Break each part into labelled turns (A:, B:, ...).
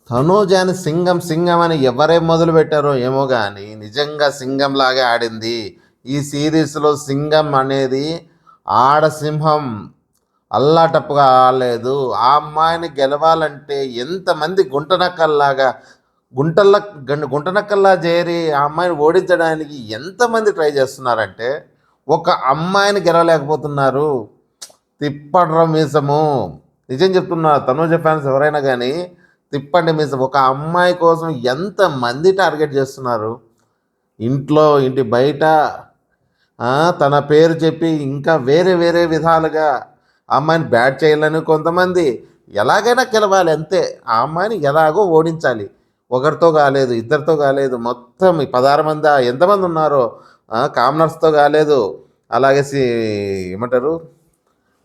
A: తనూజాని సింగం సింగం అని ఎవరేం మొదలు పెట్టారో ఏమో కానీ నిజంగా సింగం లాగే ఆడింది. ఈ సిరీస్లో సింగం అనేది ఆడసింహం అల్లాటప్పుగా ఆడలేదు. ఆ అమ్మాయిని గెలవాలంటే ఎంతమంది గుంటనక్కల్లాగా గుంటల్ల గుంటనక్కల్లా చేరి ఆ అమ్మాయిని ఓడించడానికి ఎంతమంది ట్రై చేస్తున్నారంటే ఒక అమ్మాయిని గెలవలేకపోతున్నారు. తిప్పడ్ర మీసము. నిజం చెప్తున్నా, తనూజ ఫ్యాన్స్ ఎవరైనా కానీ తిప్పండి మీసం. ఒక అమ్మాయి కోసం ఎంతమంది టార్గెట్ చేస్తున్నారు. ఇంట్లో ఇంటి బయట తన పేరు చెప్పి ఇంకా వేరే వేరే విధాలుగా ఆ అమ్మాయిని బ్యాట్ చేయాలని కొంతమంది. ఎలాగైనా గెలవాలి అంతే. ఆ అమ్మాయిని ఎలాగో ఓడించాలి. ఒకరితో కాలేదు, ఇద్దరితో కాలేదు, మొత్తం ఈ 16 మంది ఎంతమంది ఉన్నారో కామనర్స్తో కాలేదు. అలాగే ఏమంటారు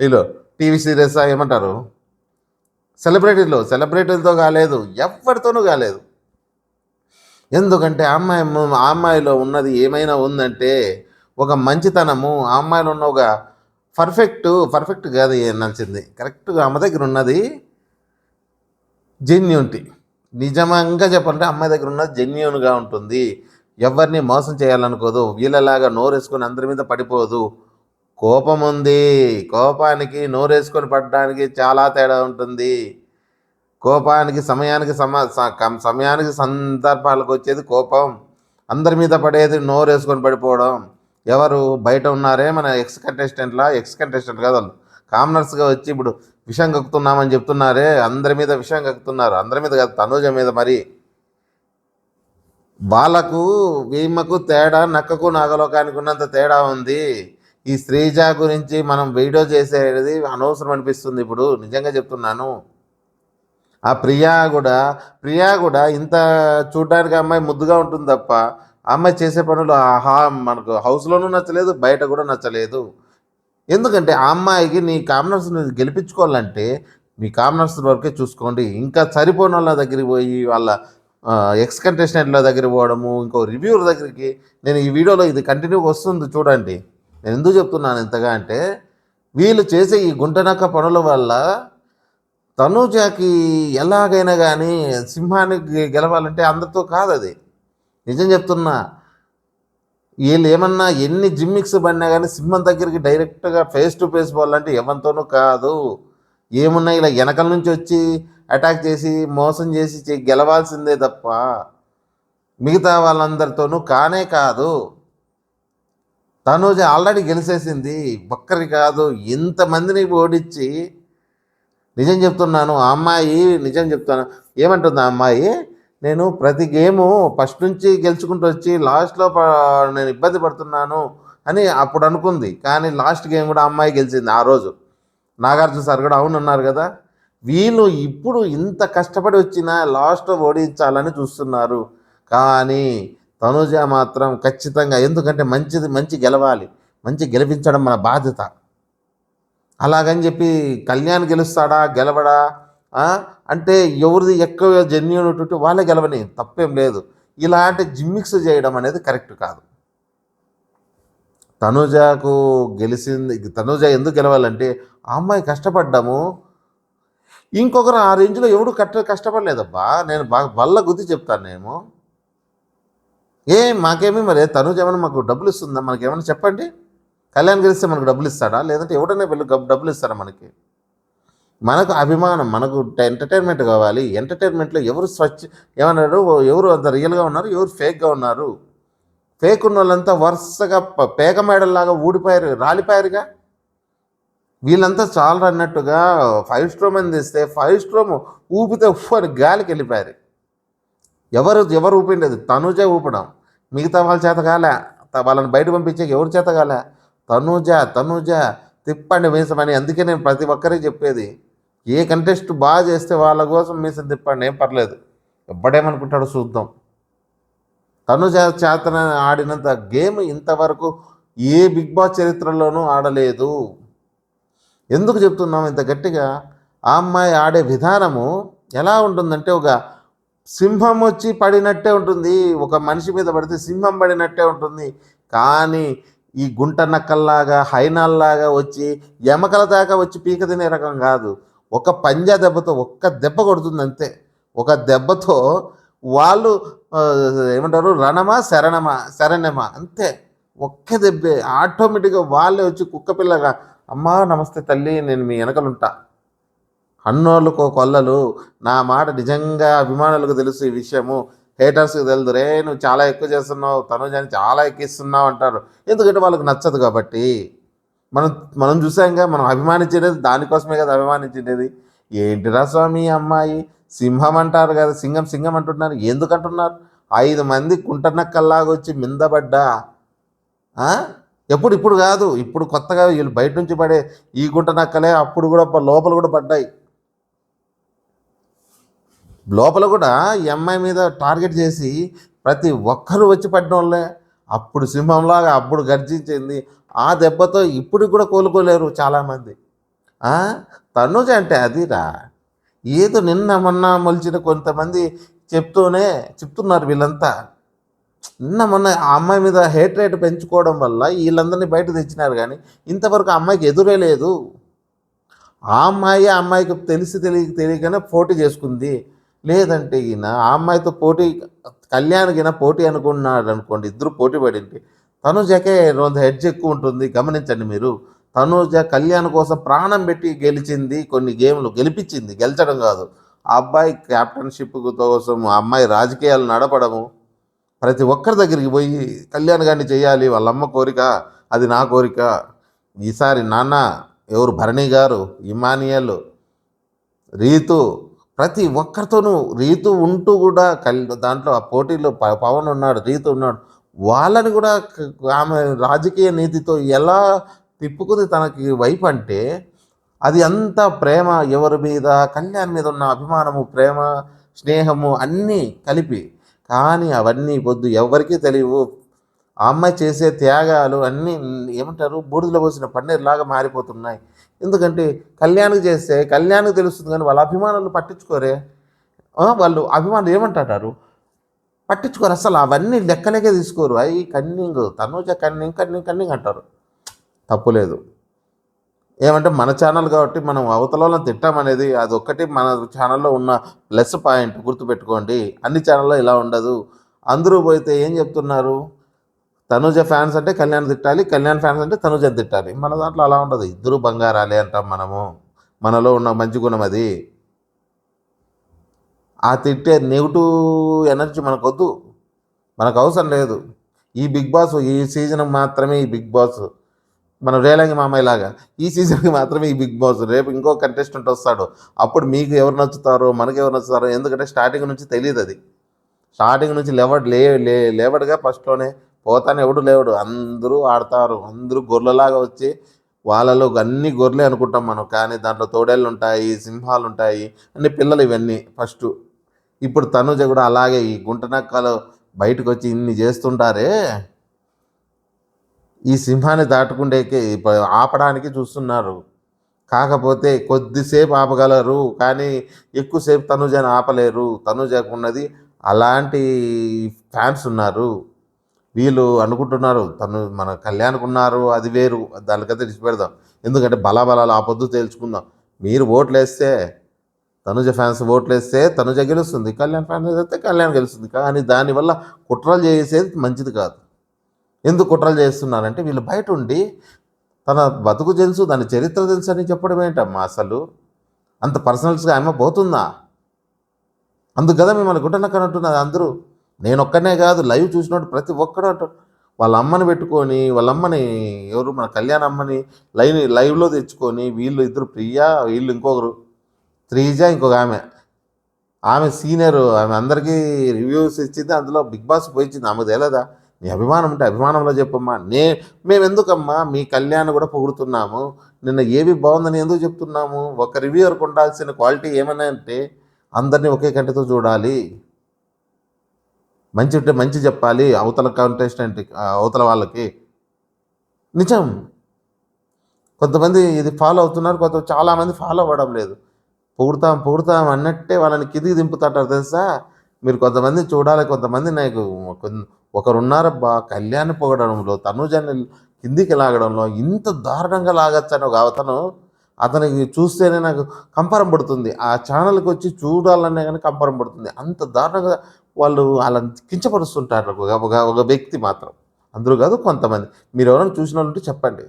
A: వీళ్ళు టీవీ సీరియల్స్ ఏమంటారు సెలబ్రిటీలతో కాలేదు, ఎవరితోనూ కాలేదు. ఎందుకంటే ఆ అమ్మాయిలో ఉన్నది ఏమైనా ఉందంటే ఒక మంచితనము. ఆ అమ్మాయిలో ఉన్న ఒక పర్ఫెక్ట్ కాదు నచ్చింది, కరెక్ట్గా అమ్మ దగ్గర ఉన్నది జెన్యూనిటీ. నిజంగా చెప్పాలంటే అమ్మాయి దగ్గర ఉన్నది జెన్యూన్గా ఉంటుంది. ఎవరిని మోసం చేయాలనుకోదు. వీళ్ళలాగా నోరేసుకొని అందరి మీద పడిపోదు. కోపం ఉంది, కోపానికి నోరేసుకొని పడడానికి చాలా తేడా ఉంటుంది. కోపానికి సమయానికి సందర్భాలకు వచ్చేది కోపం. అందరి మీద పడేది నోరేసుకొని పడిపోవడం. ఎవరు బయట ఉన్నారే మన ఎక్స్ కంటెస్టెంట్ కాదు వాళ్ళు, కామనర్స్గా వచ్చి ఇప్పుడు విషం కక్కుతున్నామని చెప్తున్నారే, అందరి మీద విషం కక్కుతున్నారు. అందరి మీద కాదు, తనూజ మీద. మరి వాళ్ళకు వీమకు తేడా నక్కకు నాగలోకానికి ఉన్నంత తేడా ఉంది. ఈ శ్రీజ గురించి మనం వీడియో చేసేది అనవసరం అనిపిస్తుంది ఇప్పుడు, నిజంగా చెప్తున్నాను. ఆ ప్రియా కూడా ఇంత చూడడానికి అమ్మాయి ముద్దుగా ఉంటుంది తప్ప ఆ అమ్మాయి చేసే పనులు మనకు హౌస్లోనూ నచ్చలేదు, బయట కూడా నచ్చలేదు. ఎందుకంటే ఆ అమ్మాయికి నీ కామనర్స్ని గెలిపించుకోవాలంటే మీ కామనర్స్ వరకే చూసుకోండి. ఇంకా సరిపోయిన వాళ్ళ దగ్గరికి పోయి వాళ్ళ ఎక్స్ కంటెస్టెంట్ల దగ్గరికి పోవడము, ఇంకో రివ్యూర్ దగ్గరికి. నేను ఈ వీడియోలో ఇది కంటిన్యూగా వస్తుంది చూడండి. నేను ఎందుకు చెప్తున్నాను ఇంతగా అంటే వీళ్ళు చేసే ఈ గుంటనక్క పనుల వల్ల తనూజకి ఎలాగైనా కానీ సింహానికి గెలవాలంటే అందరితో కాదు అది. నిజం చెప్తున్నా, వీళ్ళు ఏమన్నా ఎన్ని జిమ్మిక్స్ పడినా కానీ సింహం దగ్గరికి డైరెక్ట్గా ఫేస్ టు ఫేస్ పోవాలంటే ఎవరితోనూ కాదు. ఏమున్నా ఇలా వెనకల నుంచి వచ్చి అటాక్ చేసి మోసం చేసి గెలవాల్సిందే తప్ప మిగతా వాళ్ళందరితోనూ కానే కాదు. తనూజ ఆల్రెడీ గెలిచేసింది, ఒక్కరి కాదు ఇంతమందిని ఓడించి. నిజం చెప్తున్నాను, ఆ అమ్మాయి నిజం చెప్తాను ఏమంటుంది ఆ అమ్మాయి, నేను ప్రతి గేము ఫస్ట్ నుంచి గెలుచుకుంటూ వచ్చి లాస్ట్లో నేను ఇబ్బంది పడుతున్నాను అని అప్పుడు అనుకుంది. కానీ లాస్ట్ గేమ్ కూడా అమ్మాయి గెలిచింది ఆ రోజు. నాగార్జున సార్ కూడా అవునన్నారు కదా. వీళ్ళు ఇప్పుడు ఇంత కష్టపడి వచ్చినా లాస్ట్లో ఓడించాలని చూస్తున్నారు. కానీ తనుజ మాత్రం ఖచ్చితంగా, ఎందుకంటే మంచి గెలవాలి, మంచి గెలిపించడం మన బాధ్యత. అలాగని చెప్పి కళ్యాణ్ గెలుస్తాడా గెలవడా అంటే ఎవరిది ఎక్కువ జెన్యూనిటీ వాళ్ళే గెలవని, తప్పేం లేదు. ఇలాంటి జిమ్మిక్స్ చేయడం అనేది కరెక్ట్ కాదు. తనూజ ఎందుకు గెలవాలంటే ఆ అమ్మాయి కష్టపడ్డాము. ఇంకొకరు ఆ రేంజ్లో ఎవడు కష్టపడలేదబ్బా. నేను బాగా బల్ల గుద్ది చెప్తాను. నేను మాకేమీ మరి తనూజ ఏమైనా మాకు డబ్బులు ఇస్తుందా? మనకేమైనా చెప్పండి. కళ్యాణ్ గెలిస్తే మనకు డబ్బులు ఇస్తాడా? లేదంటే ఎవడైనా వెళ్ళి డబ్బులు ఇస్తారా మనకి? మనకు అభిమానం, మనకు ఎంటర్టైన్మెంట్ కావాలి. ఎంటర్టైన్మెంట్లో ఎవరు ఏమన్నారు, ఎవరు అంత రియల్గా ఉన్నారు, ఎవరు ఫేక్గా ఉన్నారు. ఫేక్ ఉన్న వాళ్ళంతా వరుసగా పేక మేడల్లాగా ఊడిపోయారు, రాలిపోయారుగా. వీళ్ళంతా చాలా అన్నట్టుగా 5 స్ట్రోమ్ అని తెస్తే 5 స్ట్రోమ్ ఊపితే అని గాలికి వెళ్ళిపోయారు. ఎవరు ఊపిండేది? తనూజ ఊపడం. మిగతా వాళ్ళ చేత కాలే, వాళ్ళని బయట పంపించే ఎవరి చేత కాలే. తనూజ తిప్పండి మీసమని. అందుకే నేను ప్రతి ఒక్కరికి చెప్పేది, ఏ కంటెస్ట్ బాగా చేస్తే వాళ్ళ కోసం మీసం తిప్పండి, ఏం పర్లేదు. ఎవ్వడేమనుకుంటాడో చూద్దాం. తనూజ చేతన ఆడినంత గేమ్ ఇంతవరకు ఏ బిగ్ బాస్ చరిత్రలోనూ ఆడలేదు. ఎందుకు చెప్తున్నాం ఇంత గట్టిగా? ఆ అమ్మాయి ఆడే విధానము ఎలా ఉంటుందంటే ఒక సింహం వచ్చి పడినట్టే ఉంటుంది, ఒక మనిషి మీద పడితే సింహం పడినట్టే ఉంటుంది. కానీ ఈ గుంట నక్కల్లాగా హైనాల్లాగా వచ్చి ఎమకల దాకా వచ్చి పీక తినే రకం కాదు. ఒక పంజా దెబ్బతో ఒక్క దెబ్బ కొడుతుంది అంతే. ఒక దెబ్బతో వాళ్ళు ఏమంటారు, రణమా శరణమా శరణమా అంతే. ఒక్క దెబ్బే ఆటోమేటిక్గా వాళ్ళే వచ్చి కుక్క పిల్లగా, అమ్మా నమస్తే తల్లి, నేను మీ వెనకలుంటా. అన్నోళ్ళకు కొల్లలు. నా మాట నిజంగా అభిమానులకు తెలుసు ఈ విషయము, హేటర్స్కి తెలియదు. రే నువ్వు చాలా ఎక్కువ చేస్తున్నావు, తనుజని చాలా ఎక్కిస్తున్నావు అంటారు. ఎందుకంటే వాళ్ళకి నచ్చదు కాబట్టి. మనం మనం చూసాంగా, మనం అభిమానించేది దానికోసమే కదా అభిమానించేది. ఏంటిరా స్వామి ఈ అమ్మాయి సింహం అంటారు కదా, సింగం సింగం అంటున్నారు. ఎందుకు అంటున్నారు? 5 మంది కుంటనక్కల్లాగా వచ్చి మిందబడ్డా ఇప్పుడు కాదు, ఇప్పుడు కొత్తగా వీళ్ళు బయట నుంచి పడే ఈ గుంటనక్కలే అప్పుడు కూడా లోపల కూడా పడ్డాయి. లోపల కూడా ఈ అమ్మాయి మీద టార్గెట్ చేసి ప్రతి ఒక్కరూ వచ్చి పడిన వాళ్ళే. అప్పుడు సింహంలాగా అప్పుడు గర్జించింది. ఆ దెబ్బతో ఇప్పుడు కూడా కోలుకోలేరు చాలామంది. తనుజ అంటే అదిరా, ఏదో నిన్న మొన్న మొలిచిన కొంతమంది చెప్తున్నారు వీళ్ళంతా. నిన్న మొన్న ఆ అమ్మాయి మీద రేట్ పెంచుకోవడం వల్ల వీళ్ళందరినీ బయట తెచ్చినారు. కానీ ఇంతవరకు ఆ అమ్మాయికి ఎదురే లేదు. ఆ అమ్మాయికి తెలియకనే పోటీ చేసుకుంది. లేదంటే ఈయన ఆ అమ్మాయితో కళ్యాణ్కిన పోటీ అనుకున్నాడు అనుకోండి, ఇద్దరు పోటీ పడింది. తనుజకే హెడ్జ్ ఎక్కువ ఉంటుంది. గమనించండి మీరు. తనుజ కళ్యాణ్ కోసం ప్రాణం పెట్టి గెలిచింది, కొన్ని గేమ్లు గెలిపించింది, గెలిచడం కాదు. ఆ అబ్బాయి క్యాప్టెన్షిప్ కోసం ఆ అమ్మాయి రాజకీయాలు నడపడము, ప్రతి ఒక్కరి దగ్గరికి పోయి కళ్యాణ్ గారిని చేయాలి, వాళ్ళమ్మ కోరిక, అది నా కోరిక. ఈసారి నాన్న ఎవరు, భరణి గారు, ఇమానియల్, రీతు, ప్రతి ఒక్కరితోనూ రీతు ఉంటూ కూడా దాంట్లో ఆ పోటీలో పవన్ ఉన్నాడు, రీతు ఉన్నాడు. వాళ్ళని కూడా ఆమె రాజకీయ నీతితో ఎలా తిప్పుకుంది తనకి వైపు అంటే, అది అంత ప్రేమ, ఎవరి మీద, కళ్యాణ్ మీద ఉన్న అభిమానము, ప్రేమ, స్నేహము అన్నీ కలిపి. కానీ అవన్నీ పొద్దు ఎవరికీ తెలియవు. ఆ అమ్మాయి చేసే త్యాగాలు అన్నీ ఏమంటారు, బూడిదలో పోసిన పన్నీర్లాగా మారిపోతున్నాయి. ఎందుకంటే కళ్యాణ్కి చేస్తే కళ్యాణ్కి తెలుస్తుంది, కానీ వాళ్ళ అభిమానులు పట్టించుకోరే. వాళ్ళు అభిమానులు ఏమంటారు, పట్టించుకోరు అసలు. అవన్నీ లెక్కలేకే తీసుకోరు. అవి కన్నింగ్, తనుజ కన్నింగ్ అంటారు. తప్పులేదు. ఏమంటే మన ఛానల్ కాబట్టి మనం అవతలలో తిట్టామనేది అది ఒక్కటి మన ఛానల్లో ఉన్న ప్లస్ పాయింట్, గుర్తుపెట్టుకోండి. అన్ని ఛానల్లో ఇలా ఉండదు. అందరూ పోతే ఏం చెప్తున్నారు, తనుజ ఫ్యాన్స్ అంటే కళ్యాణ్ తిట్టాలి, కళ్యాణ్ ఫ్యాన్స్ అంటే తనుజని తిట్టాలి. మన దాంట్లో అలా ఉండదు. ఇద్దరు బంగారాలే అంటాం మనము. మనలో ఉన్న మంచి గుణం అది. ఆ తిట్టే నెగిటివ్ ఎనర్జీ మనకొద్దు, మనకు అవసరం లేదు. ఈ బిగ్ బాస్ ఈ సీజన్ మాత్రమే ఈ బిగ్ బాస్. మన రేలంగి మామయ్య లాగా ఈ సీజన్కి మాత్రమే ఈ బిగ్ బాస్. రేపు ఇంకో కంటెస్టెంట్ వస్తాడు, అప్పుడు మీకు ఎవరు నచ్చుతారో మనకు ఎవరు నచ్చుతారో. ఎందుకంటే స్టార్టింగ్ నుంచి తెలియదు అది. స్టార్టింగ్ నుంచి లేవడుగా ఫస్ట్లోనే పోతానే ఎవడు లేవడు. అందరూ ఆడతారు, అందరూ గొర్రెలాగా వచ్చి వాళ్ళలో అన్ని గొర్రెలే అనుకుంటాం మనం. కానీ దాంట్లో తోడేళ్ళు ఉంటాయి, సింహాలు ఉంటాయి, అన్ని పిల్లలు ఇవన్నీ ఫస్ట్. ఇప్పుడు తనుజ కూడా అలాగే ఈ గుంటనక్కలు బయటకు వచ్చి ఇన్ని చేస్తుంటారే, ఈ సింహాన్ని దాటుకుండేకి ఆపడానికి చూస్తున్నారు. కాకపోతే కొద్దిసేపు ఆపగలరు, కానీ ఎక్కువసేపు తనుజని ఆపలేరు. తనుజకు ఉన్నది అలాంటి ఫ్యాన్స్ ఉన్నారు. వీళ్ళు అనుకుంటున్నారు మన కళ్యాణ్కి ఉన్నారు, అది వేరు, దానికైతే విడిచిపెడదాం. ఎందుకంటే బలాబలాలు ఆ పొద్దు తేల్చుకుందాం. మీరు ఓట్లు వేస్తే, తనుజ ఫ్యాన్స్ ఓట్లు వేస్తే తనుజ గెలుస్తుంది, కళ్యాణ్ ఫ్యాన్స్ వేస్తే కళ్యాణ్ గెలుస్తుంది. కానీ దానివల్ల కుట్రలు చేసేది మంచిది కాదు. ఎందుకు కుట్రలు చేస్తున్నారంటే, వీళ్ళు బయట ఉండి తన బతుకు తెలుసు, దాని చరిత్ర తెలుసు అని చెప్పడం ఏంటమ్మా అసలు? అంత పర్సనల్స్గా ఆమె పోతుందా? అందుకు కదా మిమ్మల్ని గుట్టనక్కనంటున్నది అందరూ. నేను ఒక్కనే కాదు, లైవ్ చూసినట్టు ప్రతి ఒక్కడు అంటారు. వాళ్ళ అమ్మని పెట్టుకొని, వాళ్ళ అమ్మని ఎవరు, మన కళ్యాణ్ అమ్మని లైవ్లో తెచ్చుకొని, వీళ్ళు ఇద్దరు ప్రియా, వీళ్ళు ఇంకొకరు త్రీజ, ఇంకొక ఆమె సీనియర్, ఆమె అందరికీ రివ్యూస్ ఇచ్చింది, అందులో బిగ్ బాస్ పోయించింది. ఆమెకు తెలియదా? నీ అభిమానం ఉంటే అభిమానంలో చెప్పమ్మా. మేము ఎందుకమ్మా మీ కళ్యాణ్ కూడా పొగుడుతున్నాము, నిన్న ఏవి బాగుందని ఎందుకు చెప్తున్నాము? ఒక రివ్యూవర్కి ఉండాల్సిన క్వాలిటీ ఏమన్నా అంటే, అందరినీ ఒకే కంటితో చూడాలి, మంచి ఉంటే మంచి చెప్పాలి అవతల కంటెస్టెంట్, అవతల వాళ్ళకి. నిజం. కొంతమంది ఇది ఫాలో అవుతున్నారు, చాలామంది ఫాలో అవ్వడం లేదు. పొగుడుతాం అన్నట్టే వాళ్ళని కిందికి దింపుతాంటారు తెలుసా. మీరు కొంతమంది చూడాలి. కొంతమంది నాకు ఒకరున్నారబ్బా, కళ్యాణ్ పొగడంలో, తనుజని కిందికి లాగడంలో ఇంత దారుణంగా లాగచ్చని ఒక అతను అతనికి చూస్తేనే నాకు కంపరం పడుతుంది. ఆ ఛానల్‌కి వచ్చి చూడాలన్నా గానీ కంపరం పడుతుంది. అంత దారుణంగా వాళ్ళు ఆళ్ళని కించపరుస్తుంటారు ఒక ఒక ఒక వ్యక్తి మాత్రం. అందరూ కాదు కొంతమంది. మీరెవరైనా చూసినోళ్ళుంటే చెప్పండి.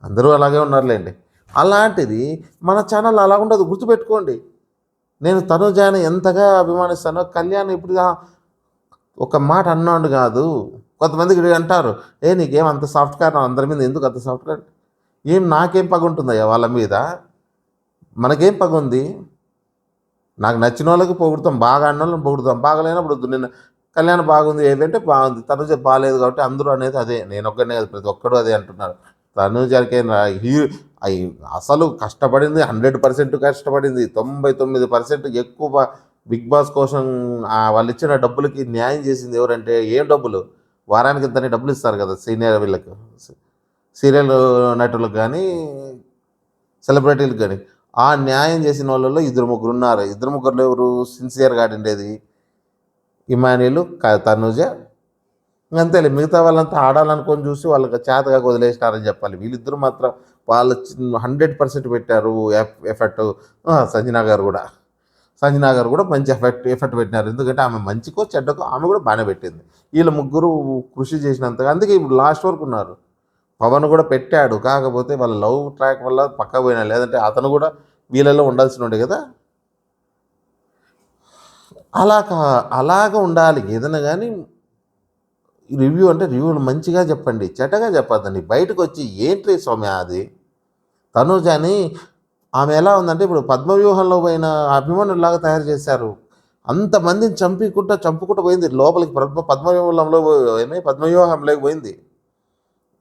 A: అందరూ అలాగే ఉన్నారులెండి. అలాంటిది మన ఛానల్ అలా ఉండదు గుర్తుపెట్టుకోండి. నేను తనూజని ఎంతగా అభిమానిస్తానో కళ్యాణ్ ఇప్పుడు ఒక మాట అన్నాడు కాదు. కొంతమందికి అంటారు, నీకేం అంత సాఫ్ట్ కార్నర్ అందరి మీద ఎందుకు అంత సాఫ్ట్ కార్నర్? నాకేం పగుంటుందయ్యా వాళ్ళ మీద? మనకేం పగుంది? నాకు నచ్చిన వాళ్ళకి పొగుడుతాం, బాగా ఆడినోళ్ళని పొగుడుతాం, బాగాలేనప్పుడు వద్దు. నిన్న కళ్యాణ్ బాగుంది ఏదంటే బాగుంది, తనుజ బాలేదు కాబట్టి అందరూ అనేది అదే. నేనొక్కడినే కాదు ప్రతి ఒక్కడు అదే అంటున్నారు. తనుజకి అయి అసలు కష్టపడింది 100% కష్టపడింది. 99% ఎక్కువ బిగ్ బాస్ కోసం వాళ్ళు ఇచ్చిన డబ్బులకి న్యాయం చేసింది ఎవరంటే ఏం డబ్బులు? వారానికి ఇంతని డబ్బులు ఇస్తారు కదా సీనియర్ వీళ్ళకు, సీరియల్ నటులకు కానీ సెలబ్రిటీలకు కానీ. ఆ న్యాయం చేసిన వాళ్ళలో ఇద్దరు ముగ్గురు ఉన్నారు. ఇద్దరు ముగ్గురులో ఎవరు సిన్సియర్గా ఆడిండేది? ఇమాన్యుల్, తనుజ, అంతేలే. మిగతా వాళ్ళంతా ఆడాలనుకొని చూసి వాళ్ళకి చేతగా వదిలేసినారని చెప్పాలి. వీళ్ళిద్దరూ మాత్రం వాళ్ళు 100% పెట్టారు ఎఫర్ట్. సంజనా గారు కూడా మంచి ఎఫర్ట్ పెట్టినారు. ఎందుకంటే ఆమె మంచికో చెడ్డకో ఆమె కూడా బాగానే పెట్టింది. వీళ్ళ ముగ్గురు కృషి చేసినంతగా అందుకే ఇప్పుడు లాస్ట్ వరకు ఉన్నారు. పవన్ కూడా పెట్టాడు, కాకపోతే వాళ్ళ లవ్ ట్రాక్ వల్ల పక్క పోయినా, లేదంటే అతను కూడా వీళ్ళలో ఉండాల్సిన ఉండే కదా. అలాగా ఉండాలి ఏదైనా కానీ. రివ్యూ అంటే రివ్యూలు మంచిగా చెప్పండి, చెడ్డగా చెప్పద్దండి. బయటకు వచ్చి ఏంటి సౌమ్య అది తనూజని ఆమె ఎలా ఉందంటే ఇప్పుడు పద్మవ్యూహంలో పోయిన అభిమానుల్లాగా తయారు చేశారు. అంతమందిని చంపుకుంటూ పోయింది లోపలికి. పద్మవ్యూహంలోకి పోయింది.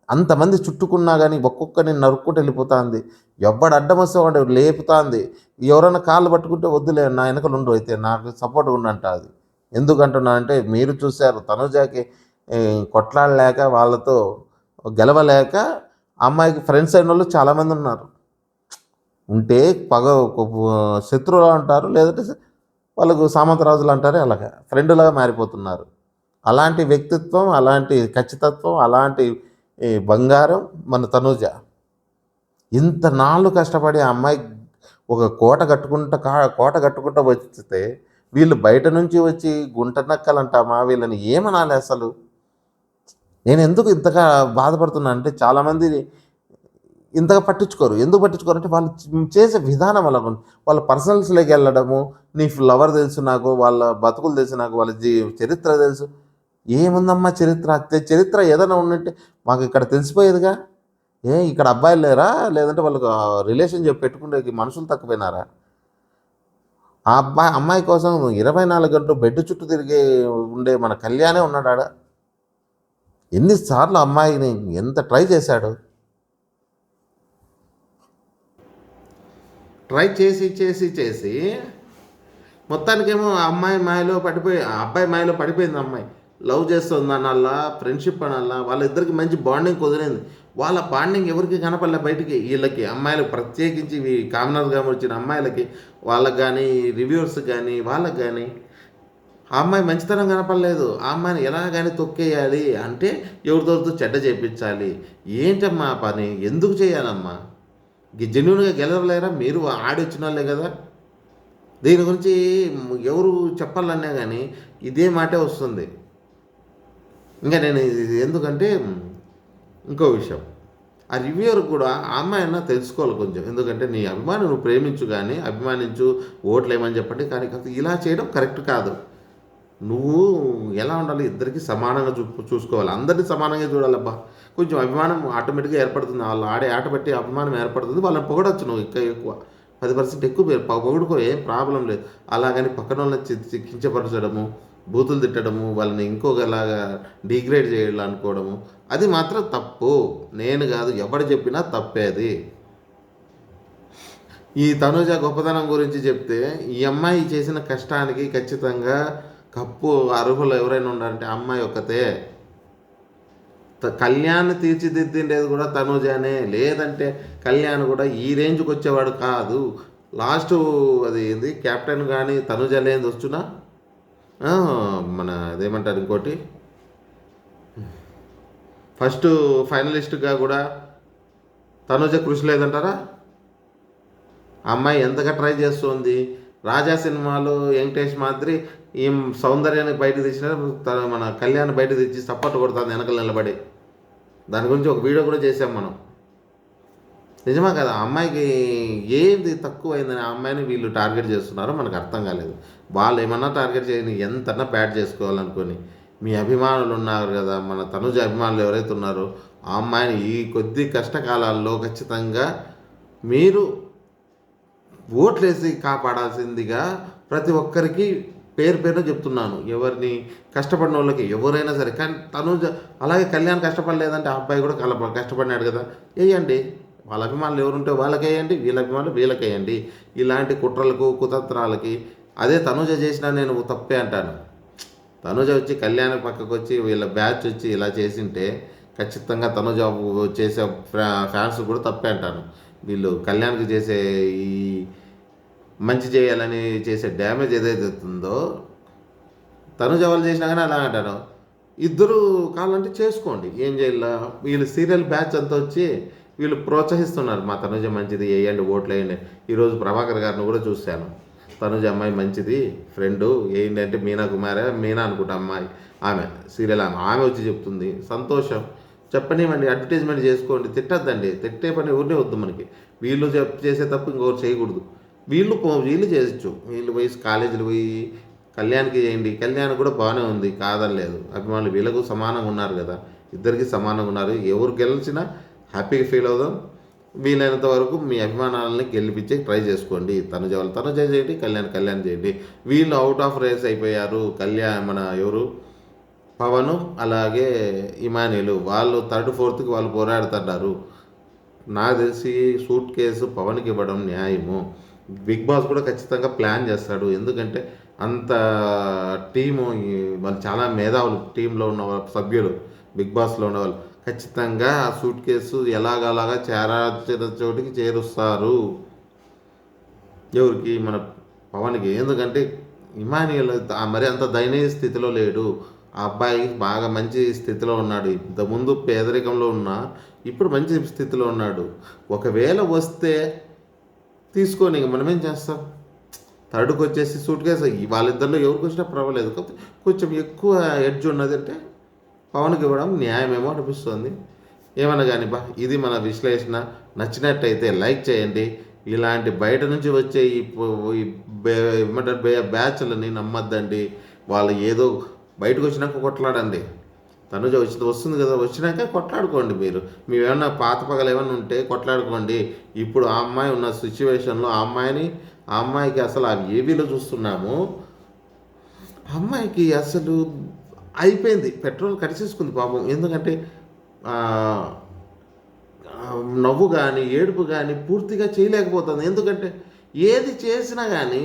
A: అంతమంది చుట్టుకున్నా కానీ ఒక్కొక్కరిని నరుక్కుంటూ వెళ్ళిపోతుంది. ఎవ్వడు అడ్డం వస్తే వాడు లేపుతుంది. ఎవరైనా కాళ్ళు పట్టుకుంటే వద్దులే నా వెనకలు ఉండు, అయితే నాకు సపోర్ట్గా ఉండంట. అది ఎందుకంటున్నా అంటే మీరు చూశారు తనుజాకి కొట్లాడలేక వాళ్ళతో గెలవలేక అమ్మాయికి ఫ్రెండ్స్ అయిన వాళ్ళు చాలామంది ఉన్నారు. ఉంటే శత్రువులు అంటారు, లేదంటే వాళ్ళకు సామంతరాజులు అంటారు, అలాగా ఫ్రెండ్లాగా మారిపోతున్నారు. అలాంటి వ్యక్తిత్వం, అలాంటి ఖచ్చితత్వం, అలాంటి బంగారం మన తనూజ. ఇంత నాళ్ళు కష్టపడి ఆ అమ్మాయి ఒక కోట కట్టుకుంటా వచ్చితే వీళ్ళు బయట నుంచి వచ్చి గుంట నక్కలంటామా వీళ్ళని ఏమనాలి అసలు? నేను ఎందుకు ఇంతగా బాధపడుతున్నా అంటే చాలామంది ఇంతగా పట్టించుకోరు. ఎందుకు పట్టించుకోరు అంటే వాళ్ళు చేసే విధానం అలా ఉంది. వాళ్ళ పర్సనల్స్లోకి వెళ్ళడము, నీ లవర్ తెలుసు నాకు, వాళ్ళ బతుకులు తెలుసు నాకు, వాళ్ళ చరిత్ర తెలుసు. ఏముందమ్మా చరిత్ర ఏదైనా ఉన్నట్టే మాకు ఇక్కడ తెలిసిపోయేదిగా. ఇక్కడ అబ్బాయిలు లేరా? లేదంటే వాళ్ళకు రిలేషన్ పెట్టుకునే మనుషులు తక్కువైనారా? ఆ అమ్మాయి కోసం 24 గంటలు బెడ్ చుట్టూ తిరిగి ఉండే మన కళ్యాణే ఉన్నాడు ఆడ. ఎన్నిసార్లు అమ్మాయిని ఎంత ట్రై చేశాడు. ట్రై చేసి మొత్తానికేమో ఆ అబ్బాయి మాయలో పడిపోయింది. అమ్మాయి లవ్ చేస్తుంది అనల్లా, ఫ్రెండ్షిప్ అనల్లా, వాళ్ళిద్దరికి మంచి బాండింగ్ కుదిరింది. వాళ్ళ బాండింగ్ ఎవరికి కనపడలే బయటికి. వీళ్ళకి అమ్మాయిలకు ప్రత్యేకించి కామనర్గా వచ్చిన అమ్మాయిలకి, వాళ్ళకి కానీ రివ్యూవర్స్కి కానీ వాళ్ళకి కానీ ఆ అమ్మాయి మంచితనం కనపడలేదు. ఆ అమ్మాయిని ఎలా కానీ తొక్కేయాలి అంటే ఎవరితో చెడ్డ చేయించాలి. ఏంటమ్మా పని? ఎందుకు చేయాలమ్మా? జెన్యున్గా గెలవలేరా? మీరు ఆడొచ్చిన వాళ్ళే కదా. దీని గురించి ఎవరు చెప్పాలన్నా కానీ ఇదే మాటే వస్తుంది. ఇంకా నేను ఎందుకంటే ఇంకో విషయం, ఆ రివ్యూవర్ కూడా ఆ అమ్మాయి అన్నా తెలుసుకోవాలి కొంచెం. ఎందుకంటే నీ అభిమానం నువ్వు ప్రేమించు, కానీ అభిమానించు, ఓట్లు ఏమని చెప్పండి, కానీ ఇలా చేయడం కరెక్ట్ కాదు. నువ్వు ఎలా ఉండాలి? ఇద్దరికి సమానంగా చూసుకోవాలి. అందరినీ సమానంగా చూడాలబ్బా. కొంచెం అభిమానం ఆటోమేటిక్గా ఏర్పడుతుంది. వాళ్ళు ఆడే ఆట బట్టి అభిమానం ఏర్పడుతుంది. వాళ్ళని పొగడొచ్చు నువ్వు ఎక్కువ 10% ఎక్కువ పొగుడుకో, ఏం ప్రాబ్లం లేదు. అలాగని పక్కన వాళ్ళని కించపరచడము, బూతులు తిట్టడము, వాళ్ళని ఇంకొకలాగా డిగ్రేడ్ చేయాలనుకోవడము, అది మాత్రం తప్పు. నేను కాదు, ఎవడు చెప్పినా తప్పేది. ఈ తనుజ గొప్పతనం గురించి చెప్తే ఈ అమ్మాయి చేసిన కష్టానికి ఖచ్చితంగా కప్పు అర్హులు ఎవరైనా ఉన్నారంటే అమ్మాయి ఒక్కతే. కళ్యాణ్ తీర్చిదిద్దిండేది కూడా తనుజానే. లేదంటే కళ్యాణ్ కూడా ఈ రేంజ్కి వచ్చేవాడు కాదు. లాస్ట్ అది ఏంది కెప్టెన్ కానీ తనుజ లేని వచ్చునా మన అదేమంటారు ఇంకోటి ఫస్ట్ ఫైనలిస్ట్గా కూడా తనుజ కృషి లేదంటారా? ఆ అమ్మాయి ఎంతగా ట్రై చేస్తుంది. రాజా సినిమాలో వెంకటేష్ మాదిరి ఈ సౌందర్యాన్ని బయట తెచ్చిన మన కళ్యాణ్ బయట తెచ్చి సపోర్ట్ కొడుతుంది వెనకలు నిలబడి. దాని గురించి ఒక వీడియో కూడా చేసాం మనం. నిజమా కదా? ఆ అమ్మాయికి ఏది తక్కువైందని ఆ అమ్మాయిని వీళ్ళు టార్గెట్ చేస్తున్నారో మనకు అర్థం కాలేదు. వాళ్ళు ఏమన్నా టార్గెట్ చేయని ఎంతన్నా బ్యాట్ చేసుకోవాలనుకొని మీ అభిమానులు ఉన్నారు కదా, మన తనుజ అభిమానులు ఎవరైతే ఉన్నారో ఆ అమ్మాయిని ఈ కొద్ది కష్టకాలాల్లో ఖచ్చితంగా మీరు ఓట్లేసి కాపాడాల్సిందిగా ప్రతి ఒక్కరికి పేరు పేరున చెప్తున్నాను. ఎవరిని కష్టపడిన వాళ్ళకి ఎవరైనా సరే. కానీ తనుజ అలాగే కళ్యాణ్ కష్టపడలేదంటే ఆ అబ్బాయి కూడా కష్టపడినాడు కదా, వేయండి. వాళ్ళ అభిమానులు ఎవరుంటే వాళ్ళకేయండి, వీళ్ళ అభిమానులు వీళ్ళకేయండి. ఇలాంటి కుట్రలకు కుతంత్రాలకి అదే తనుజ చేసినా నేను తప్పే అంటాను. తనుజ వచ్చి కళ్యాణ్ పక్కకు వచ్చి వీళ్ళ బ్యాచ్ వచ్చి ఇలా చేసింటే ఖచ్చితంగా తనుజ చేసే ఫ్యాన్స్ కూడా తప్పే అంటాను. వీళ్ళు కళ్యాణ్కి చేసే ఈ మంచి చేయాలని చేసే డ్యామేజ్ ఏదైతే ఉందో తనుజ వాళ్ళు చేసినా కానీ అలా అంటాను. ఇద్దరు కావాలంటే చేసుకోండి, ఏం చేయాల. వీళ్ళు సీరియల్ బ్యాచ్ అంతా వచ్చి వీళ్ళు ప్రోత్సహిస్తున్నారు. మా తనుజ మంచిది, వేయండి, ఓట్లు వేయండి. ఈరోజు ప్రభాకర్ గారిని కూడా చూశాను. తనుజ అమ్మాయి మంచిది, ఫ్రెండు ఏంటంటే మీనా అనుకుంటా అమ్మాయి, ఆమె సీరియల్ ఆమె వచ్చి చెప్తుంది. సంతోషం, చెప్పనివ్వండి, అడ్వర్టైజ్మెంట్ చేసుకోండి, తిట్టద్దండి. తిట్టే పని ఎవరినే వద్దు మనకి. వీళ్ళు చేసే తప్పు ఇంకొకరు చేయకూడదు. వీళ్ళు చేయొచ్చు. వీళ్ళు పోయి కాలేజీలు పోయి కళ్యాణ్కి చేయండి. కళ్యాణ్ కూడా బాగానే ఉంది, కాదనలేదు. అభిమానులు వీళ్ళకు సమానంగా ఉన్నారు కదా, ఇద్దరికి సమానంగా ఉన్నారు. ఎవరు గెలిచినా హ్యాపీగా ఫీల్ అవుదాం. వీలైనంత వరకు మీ అభిమానాలని గెలిపించే ట్రై చేసుకోండి. తనుజ చేయండి, కళ్యాణ్ చేయండి. వీళ్ళు అవుట్ ఆఫ్ రేస్ అయిపోయారు. మన ఎవరు పవన్ అలాగే ఇమానియలు వాళ్ళు థర్డ్ ఫోర్త్కి వాళ్ళు పోరాడుతున్నారు. నాకు తెలిసి సూట్ కేసు పవన్కి ఇవ్వడం న్యాయము. బిగ్ బాస్ కూడా ఖచ్చితంగా ప్లాన్ చేస్తాడు. ఎందుకంటే అంత టీము వాళ్ళు చాలా మేధావులు, టీంలో ఉన్న సభ్యులు, బిగ్ బాస్లో ఉన్నవాళ్ళు ఖచ్చితంగా ఆ సూట్ కేసు ఎలాగలాగా చేరాల్సిన చోటికి చేరుస్తారు. ఎవరికి? మన పవన్కి. ఎందుకంటే ఇమానియల్ మరి అంత దయనీయ స్థితిలో లేడు. ఆ అబ్బాయి బాగా మంచి స్థితిలో ఉన్నాడు. ఇంతకుముందు పేదరికంలో ఉన్నా ఇప్పుడు మంచి స్థితిలో ఉన్నాడు. ఒకవేళ వస్తే తీసుకొని మనం ఏం చేస్తాం? థర్డ్కి వచ్చేసి సూట్ కేసు వాళ్ళిద్దరిలో ఎవరికి వచ్చినా పర్వాలేదు. కాకపోతే కొంచెం ఎక్కువ ఎడ్జ్ ఉన్నది అంటే పవన్కి ఇవ్వడం న్యాయమేమో అనిపిస్తుంది. ఏమన్నా కానీ ఇది మన విశ్లేషణ. నచ్చినట్టయితే లైక్ చేయండి. ఇలాంటి బయట నుంచి వచ్చే ఏమంటారు బ్యాచ్లని నమ్మద్దండి. వాళ్ళు ఏదో బయటకు వచ్చినాక కొట్లాడండి. తనుజ వస్తుంది కదా, వచ్చినాక కొట్లాడుకోండి. మీవేమన్నా పాత పగలు ఏమైనా ఉంటే కొట్లాడుకోండి. ఇప్పుడు ఆ అమ్మాయి ఉన్న సిచ్యువేషన్లో ఆ అమ్మాయికి అసలు ఆ ఏవీలో చూస్తున్నాము. అమ్మాయికి అసలు అయిపోయింది, పెట్రోల్ కడిచేసుకుంది పాపం. ఎందుకంటే నవ్వు కానీ ఏడుపు కానీ పూర్తిగా చేయలేకపోతుంది. ఎందుకంటే ఏది చేసినా కానీ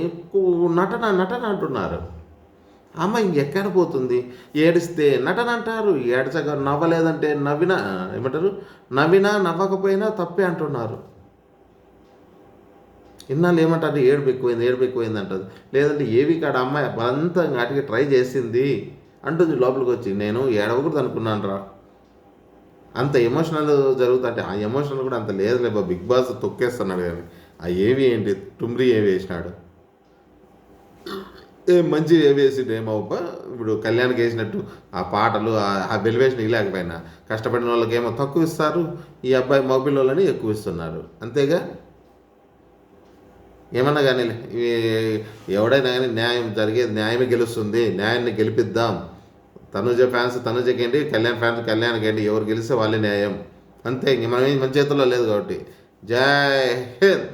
A: నటన అంటున్నారు. అమ్మ ఇంకెక్కడ పోతుంది? ఏడిస్తే నటన అంటారు, ఏడ్చగా నవ్వలేదంటే నవ్వినా నవ్వకపోయినా తప్పే అంటున్నారు. ఇన్నాళ్ళు ఏమంటారు? ఏడుపు ఎక్కువైంది అంటుంది. లేదంటే ఏవి కాడ అమ్మాయి బలవంతంగా అటుకి ట్రై చేసింది అంటుంది లోపలికి వచ్చి. నేను ఏడవకూడదు అనుకున్నాను రా, అంత ఎమోషనల్ జరుగుతుంటే. ఆ ఎమోషనల్ కూడా అంత లేదు బిగ్ బాస్ తొక్కేస్తున్నాడు. కానీ ఆ ఏవి ఏంటి టుమ్రీ ఏవి వేసినాడు, మంచి ఏవి వేసిండు ఏమవ్వబ్బా. ఇప్పుడు కళ్యాణ్కి వేసినట్టు ఆ పాటలు ఆ వెలివేషన్ ఇలాకపోయినా కష్టపడిన వాళ్ళకి ఏమో తక్కువ ఇస్తారు, ఈ అబ్బాయి మొబైల్ వాళ్ళని ఎక్కువ ఇస్తున్నారు. అంతేగా. ఏమన్నా కానీ ఎవడైనా కానీ న్యాయమే గెలుస్తుంది. న్యాయాన్ని గెలిపిద్దాం. తనుజ ఫ్యాన్స్ తనుజకేంటి, కళ్యాణ్ ఫ్యాన్స్ కళ్యాణ్కేంటి. ఎవరు గెలిస్తే వాళ్ళే న్యాయం. అంతే. ఇంక మనం మన చేతుల్లో లేదు కాబట్టి. జై హింద్.